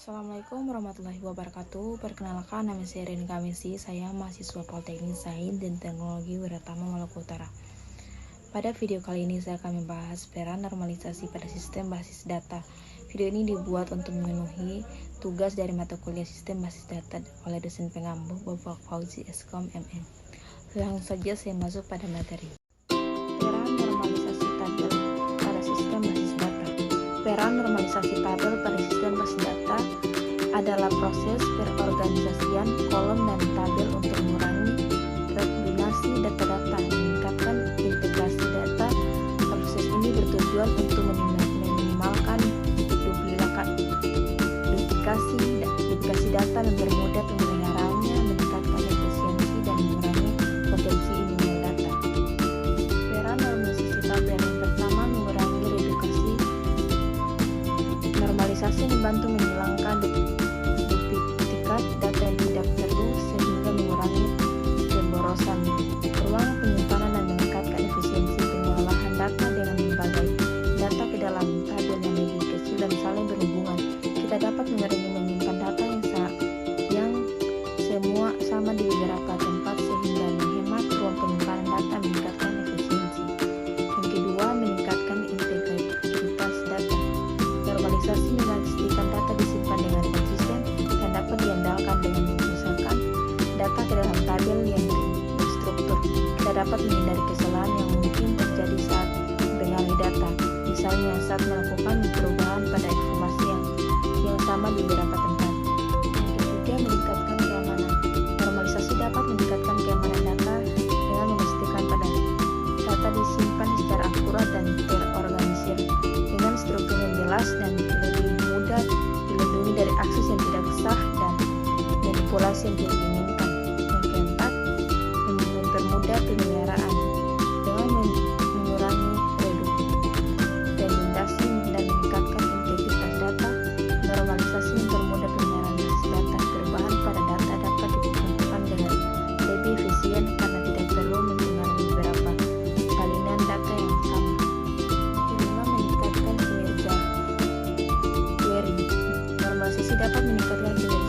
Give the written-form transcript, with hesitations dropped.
Assalamualaikum warahmatullahi wabarakatuh. Perkenalkan, nama saya Rin Kamisi. Saya mahasiswa Politeknik Sains dan Teknologi Wiratama Maluku Utara. Pada video kali ini saya akan membahas peran normalisasi pada sistem basis data. Video ini dibuat untuk memenuhi tugas dari mata kuliah sistem basis data oleh dosen pengampu Bapak Fauzi Eskom MM. Langsung saja saya masuk pada materi. Peran normalisasi tabel pada sistem basis data. Peran normalisasi tabel pada sistem basis data adalah proses perorganisasian kolom dan tabel untuk mengurangi redundansi data-data, meningkatkan integrasi data. Proses ini bertujuan untuk meminimalkan duplikasi data, mempermudah pemeliharaannya, meningkatkan efisiensi dan mengurangi potensi ininya data. Peran normalisasi tabel yang pertama, mengurangi redundansi. Normalisasi membantu menghilangkan duplikat data yang tidak perlu sehingga mengurangi pemborosan ruang penyimpanan dan meningkatkan efisiensi pengelolaan data dengan membagai data ke dalam tabel yang lebih kecil dan saling berhubungan. Kita dapat mengurangi menyimpan data yang semua sama di beberapa tempat sehingga menghemat ruang penyimpanan data, meningkatkan efisiensi. Yang kedua, meningkatkan integritas data. Normalisasi memastikan data disimpan dengan konsisten dan dapat diandalkan dengan memisahkan data ke dalam tabel yang terstruktur. Kita dapat menghindari kesalahan yang mungkin terjadi saat mempengaruhi data, misalnya saat melakukan perubahan pada informasi yang sama di beberapa tempat. Yang ketiga, meningkatkan keamanan. Normalisasi dapat meningkatkan keamanan data dengan memastikan pada data disimpan secara akurat dan terorganisir dengan struktur yang jelas dan lebih mudah dilindungi dari akses yang tidak sah dan manipulasi yang tidak diinginkan. Yang keempat, mempermudah pemeliharaan dengan mengurangi redundansi dan meningkatkan integritas data. Normalisasi mempermudah pemeliharaan basis data. Perubahan pada data dapat dilakukan dengan lebih efisien karena tidak perlu mempengaruhi beberapa salinan data yang sama. Kelima, meningkatkan kinerja query. Normalisasi dapat meningkatkan kinerja